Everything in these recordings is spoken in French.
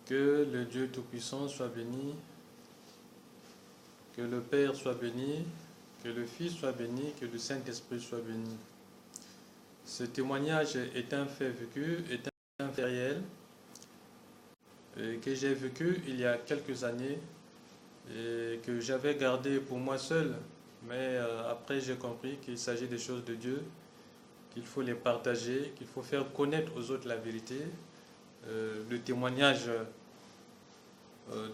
Que le Dieu Tout-Puissant soit béni, que le Père soit béni, que le Fils soit béni, que le Saint-Esprit soit béni. Ce témoignage est un fait vécu, est un fait réel, que j'ai vécu il y a quelques années et que j'avais gardé pour moi seul. Mais après, j'ai compris qu'il s'agit des choses de Dieu, qu'il faut les partager, qu'il faut faire connaître aux autres la vérité, le témoignage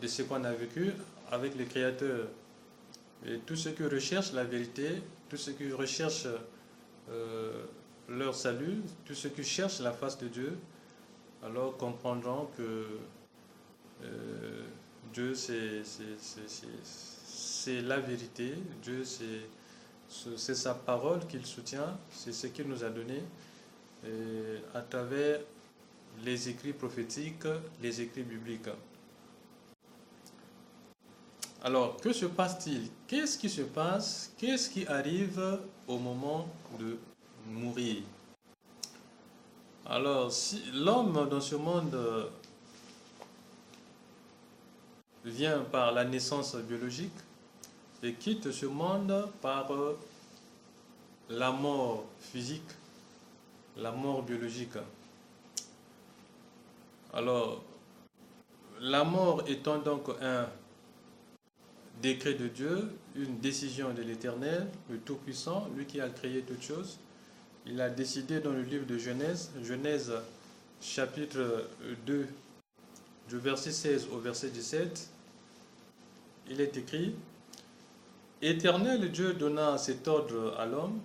de ce qu'on a vécu avec le Créateur. Et tous ceux qui recherchent la vérité, tous ceux qui recherchent leur salut, tous ceux qui cherchent la face de Dieu, alors comprendront que Dieu c'est la vérité, Dieu c'est sa parole qu'il soutient, c'est ce qu'il nous a donné à travers les écrits prophétiques, les écrits bibliques. Alors, que se passe-t-il? Qu'est-ce qui se passe? Qu'est-ce qui arrive au moment de mourir? Alors, si l'homme dans ce monde vient par la naissance biologique et quitte ce monde par la mort physique, la mort biologique. Alors, la mort étant donc un décret de Dieu, une décision de l'Éternel, le Tout-Puissant, lui qui a créé toutes choses, il a décidé dans le livre de Genèse, Genèse chapitre 2, du verset 16 au verset 17, il est écrit: Éternel Dieu donna cet ordre à l'homme,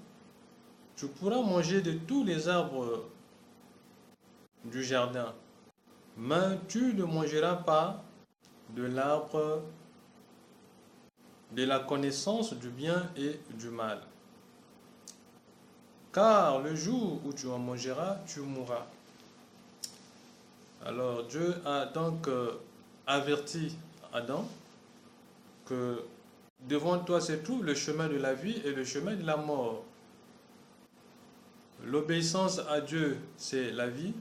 tu pourras manger de tous les arbres du jardin, mais tu ne mangeras pas de l'arbre de la connaissance du bien et du mal. Car le jour où tu en mangeras, tu mourras. Alors Dieu a donc averti Adam que devant toi se trouve le chemin de la vie et le chemin de la mort. L'obéissance à Dieu, c'est la vie.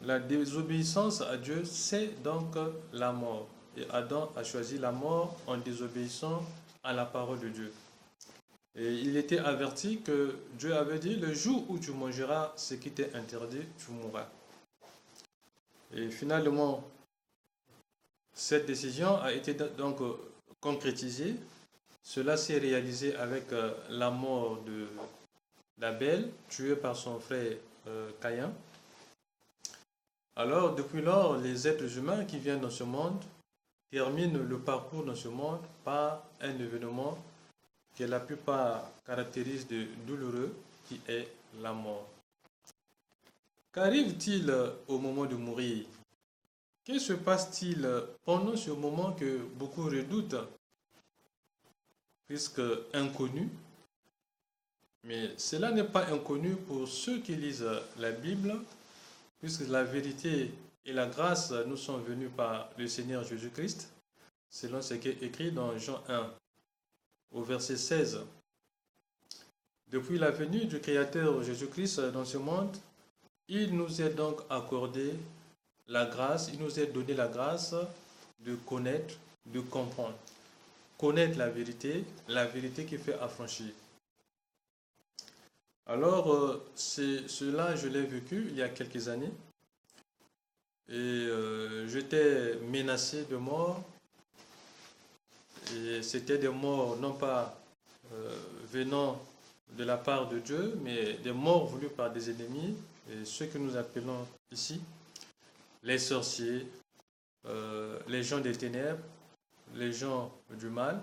La désobéissance à Dieu, c'est donc la mort. Et Adam a choisi la mort en désobéissant à la parole de Dieu. Et il était averti que Dieu avait dit, le jour où tu mangeras ce qui t'est interdit, tu mourras. Et finalement, cette décision a été donc concrétisée. Cela s'est réalisé avec la mort d'Abel, tué par son frère Caïn. Alors, depuis lors, les êtres humains qui viennent dans ce monde terminent le parcours dans ce monde par un événement que la plupart caractérisent de douloureux, qui est la mort. Qu'arrive-t-il au moment de mourir? Que se passe-t-il pendant ce moment que beaucoup redoutent, puisque inconnu? Mais cela n'est pas inconnu pour ceux qui lisent la Bible, puisque la vérité et la grâce nous sont venues par le Seigneur Jésus-Christ, selon ce qui est écrit dans Jean 1, au verset 16. Depuis la venue du Créateur Jésus-Christ dans ce monde, il nous est donc accordé la grâce, il nous est donné la grâce de connaître, de comprendre. Connaître la vérité qui fait affranchir. Alors, cela, je l'ai vécu il y a quelques années. Et j'étais menacé de mort. Et c'était des morts non pas venant de la part de Dieu, mais des morts voulues par des ennemis, et ceux que nous appelons ici les sorciers, les gens des ténèbres, les gens du mal,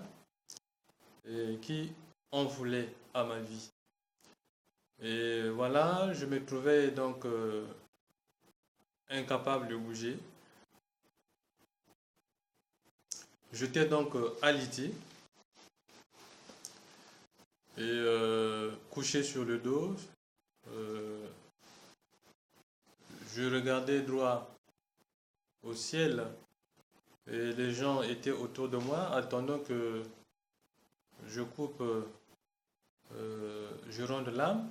et qui en voulaient à ma vie. Et voilà, je me trouvais donc incapable de bouger. J'étais donc alité et couché sur le dos. Je regardais droit au ciel et les gens étaient autour de moi attendant que je coupe, je ronde l'âme.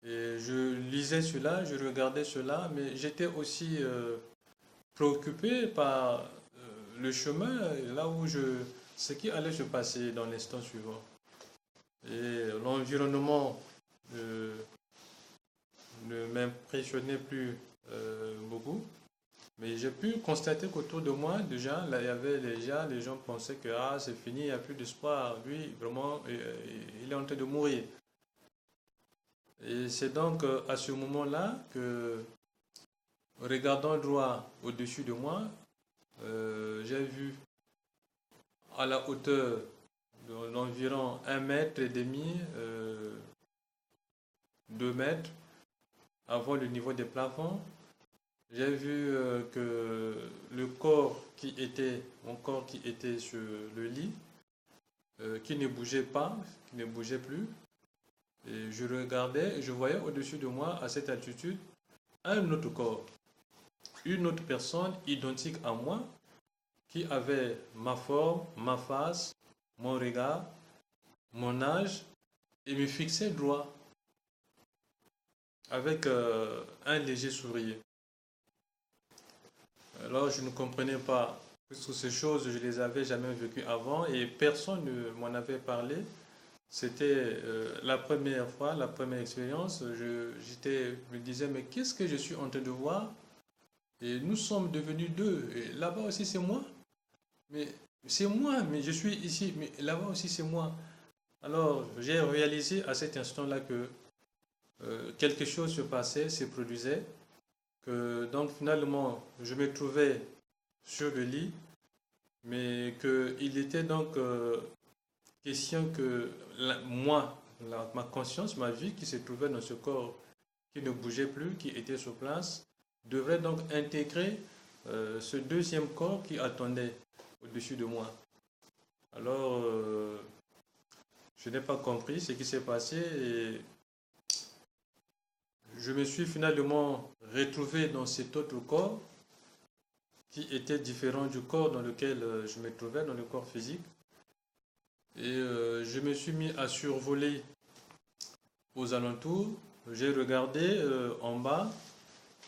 Et je lisais cela, je regardais cela, mais j'étais aussi préoccupé par le chemin, là où ce qui allait se passer dans l'instant suivant. Et l'environnement ne, ne m'impressionnait plus beaucoup. Mais j'ai pu constater qu'autour de moi, déjà, là, il y avait les gens pensaient que ah, c'est fini, il n'y a plus d'espoir. Lui, vraiment, il est en train de mourir. Et c'est donc à ce moment-là que, regardant droit au-dessus de moi, j'ai vu à la hauteur d'environ 1,5 m, 2 mètres avant le niveau des plafonds, j'ai vu que mon corps qui était sur le lit, qui ne bougeait pas, qui ne bougeait plus. Et je regardais et je voyais au-dessus de moi, à cette altitude, un autre corps, une autre personne identique à moi, qui avait ma forme, ma face, mon regard, mon âge, et me fixait droit, avec un léger sourire. Alors je ne comprenais pas, puisque ces choses, je les avais jamais vécues avant et personne ne m'en avait parlé. C'était la première fois, la première expérience. Me disais, mais qu'est-ce que je suis en train de voir? Et nous sommes devenus deux. Et là-bas aussi, c'est moi. Mais c'est moi, mais je suis ici. Mais là-bas aussi, c'est moi. Alors, j'ai réalisé à cet instant-là que quelque chose se passait, se produisait. Que donc, finalement, je me trouvais sur le lit, mais qu'il était donc question que ma conscience, ma vie qui se trouvait dans ce corps qui ne bougeait plus, qui était sur place, devrait donc intégrer ce deuxième corps qui attendait au-dessus de moi. Alors, je n'ai pas compris ce qui s'est passé et je me suis finalement retrouvé dans cet autre corps qui était différent du corps dans lequel je me trouvais, dans le corps physique. Et je me suis mis à survoler aux alentours. J'ai regardé en bas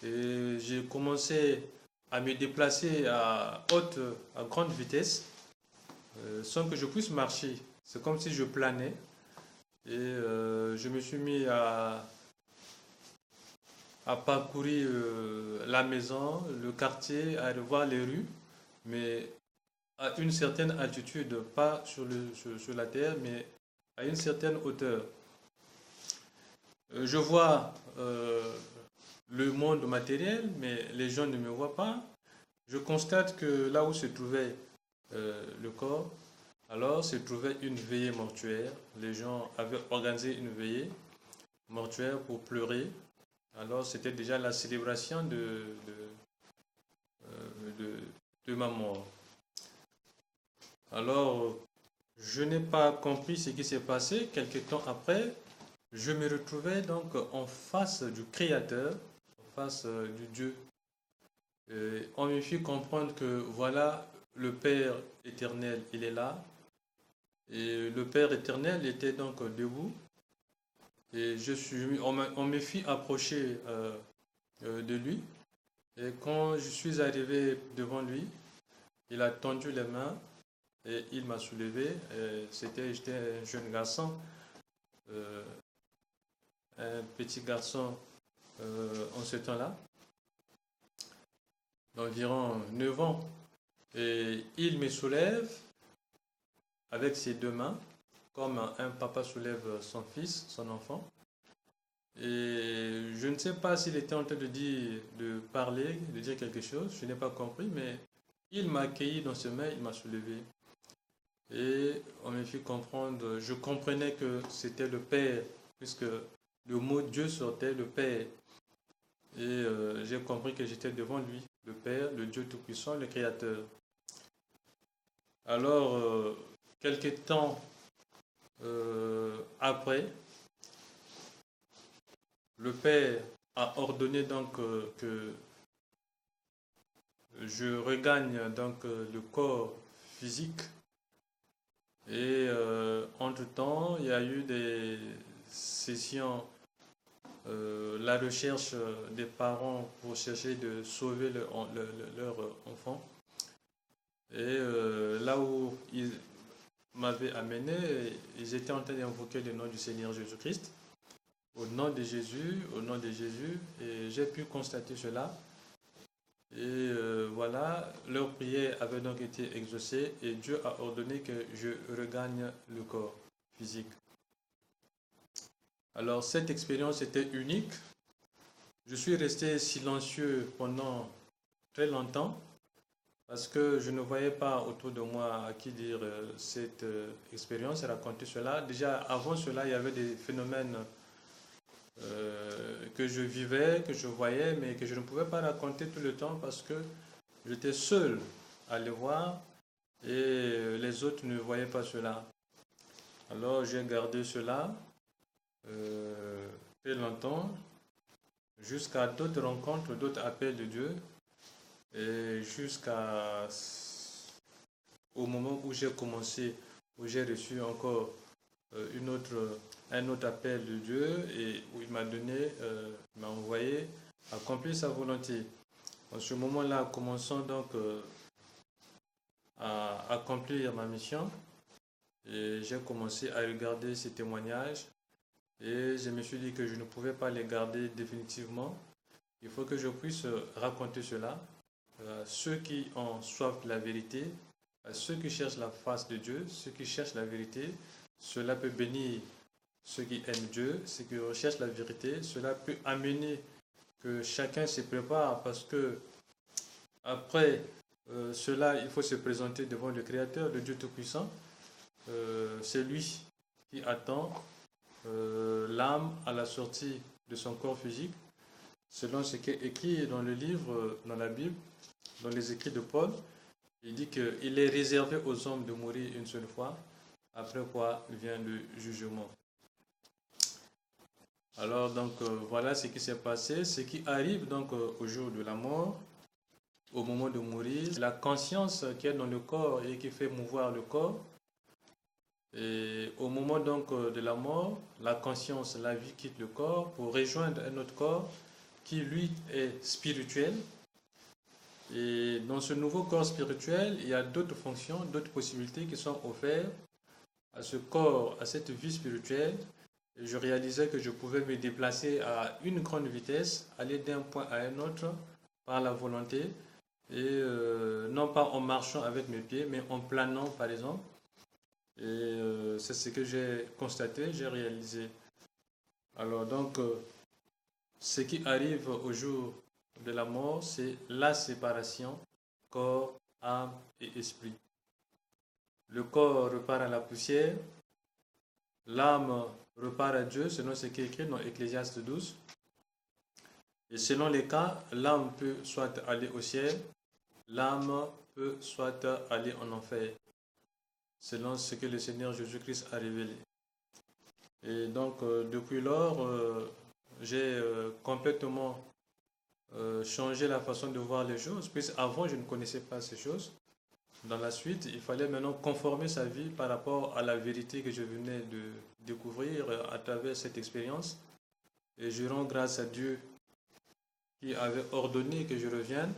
et j'ai commencé à me déplacer à grande vitesse, sans que je puisse marcher. C'est comme si je planais. Et je me suis mis à parcourir la maison, le quartier, à voir les rues, mais à une certaine altitude, pas sur la terre, mais à une certaine hauteur. Je vois le monde matériel, mais les gens ne me voient pas. Je constate que là où se trouvait le corps, alors se trouvait une veillée mortuaire. Les gens avaient organisé une veillée mortuaire pour pleurer. Alors c'était déjà la célébration de ma mort. Alors je n'ai pas compris ce qui s'est passé. Quelque temps après, je me retrouvais donc en face du Créateur, en face du Dieu. Et on me fit comprendre que voilà, le Père éternel, il est là. Et le Père éternel était donc debout. Et on me fit approcher de lui. Et quand je suis arrivé devant lui, il a tendu les mains et il m'a soulevé. J'étais un jeune garçon, euh, un petit garçon en ce temps-là, d'environ 9 ans. Et il me soulève avec ses deux mains, comme un papa soulève son fils, son enfant. Et je ne sais pas s'il était en train de parler, de dire quelque chose, je n'ai pas compris, mais il m'a accueilli dans ses mains, il m'a soulevé. Et on me fit comprendre, je comprenais que c'était le Père, puisque le mot Dieu sortait, le Père. Et j'ai compris que j'étais devant lui, le Père, le Dieu Tout-Puissant, le Créateur. Alors, quelques temps après, le Père a ordonné donc que je regagne donc le corps physique. Et entre-temps, il y a eu des sessions la recherche des parents pour chercher de sauver leur enfant. Et là où ils m'avaient amené, ils étaient en train d'invoquer le nom du Seigneur Jésus-Christ. Au nom de Jésus, et j'ai pu constater cela. Et voilà, leur prière avait donc été exaucée et Dieu a ordonné que je regagne le corps physique. Alors cette expérience était unique. Je suis resté silencieux pendant très longtemps parce que je ne voyais pas autour de moi à qui dire cette expérience et raconter cela. Déjà avant cela, il y avait des phénomènes que je vivais, que je voyais, mais que je ne pouvais pas raconter tout le temps parce que j'étais seul à les voir et les autres ne voyaient pas cela. Alors j'ai gardé cela très longtemps jusqu'à d'autres rencontres, d'autres appels de Dieu et jusqu'au moment où j'ai commencé, où j'ai reçu encore un autre appel de Dieu et où il m'a envoyé accomplir sa volonté. En ce moment-là, commençant donc à accomplir ma mission, et j'ai commencé à regarder ces témoignages et je me suis dit que je ne pouvais pas les garder définitivement. Il faut que je puisse raconter cela à ceux qui ont soif de la vérité, à ceux qui cherchent la face de Dieu, ceux qui cherchent la vérité. Cela peut bénir ceux qui aiment Dieu, ceux qui recherchent la vérité. Cela peut amener que chacun se prépare parce que après cela, il faut se présenter devant le Créateur, le Dieu Tout-Puissant. C'est lui qui attend l'âme à la sortie de son corps physique, selon ce qui est écrit dans le livre, dans la Bible, dans les écrits de Paul. Il dit qu'il est réservé aux hommes de mourir une seule fois, après quoi vient le jugement. Alors donc voilà ce qui s'est passé, ce qui arrive donc au jour de la mort, au moment de mourir, la conscience qui est dans le corps et qui fait mouvoir le corps. Et au moment donc de la mort, la conscience, la vie quitte le corps pour rejoindre un autre corps qui lui est spirituel. Et dans ce nouveau corps spirituel, il y a d'autres fonctions, d'autres possibilités qui sont offertes à ce corps, à cette vie spirituelle. Et je réalisais que je pouvais me déplacer à une grande vitesse, aller d'un point à un autre par la volonté, et non pas en marchant avec mes pieds, mais en planant par exemple. Et c'est ce que j'ai constaté, j'ai réalisé. Alors donc, ce qui arrive au jour de la mort, c'est la séparation corps, âme et esprit. Le corps repart à la poussière, l'âme repart à Dieu, selon ce qui est écrit dans Ecclésiaste 12. Et selon les cas, l'âme peut soit aller au ciel, l'âme peut soit aller en enfer, selon ce que le Seigneur Jésus-Christ a révélé. Et donc, depuis lors, j'ai complètement changé la façon de voir les choses, puisque avant, je ne connaissais pas ces choses. Dans la suite, il fallait maintenant conformer sa vie par rapport à la vérité que je venais de découvrir à travers cette expérience. Et je rends grâce à Dieu qui avait ordonné que je revienne.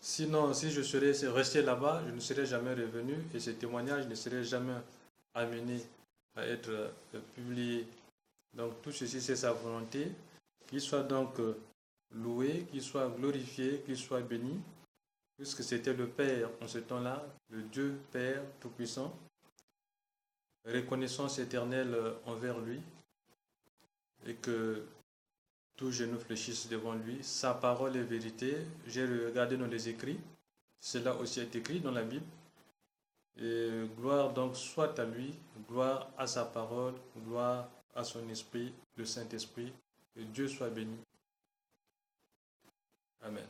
Sinon, si je serais resté là-bas, je ne serais jamais revenu et ces témoignages ne seraient jamais amenés à être publiés. Donc tout ceci, c'est sa volonté. Qu'il soit donc loué, qu'il soit glorifié, qu'il soit béni, puisque c'était le Père en ce temps-là, le Dieu Père Tout-Puissant. Reconnaissance éternelle envers lui et que tout genou fléchisse devant lui. Sa parole est vérité. J'ai regardé dans les écrits. Cela aussi est écrit dans la Bible. Et gloire donc soit à lui, gloire à sa parole, gloire à son esprit, le Saint-Esprit. Que Dieu soit béni. Amen.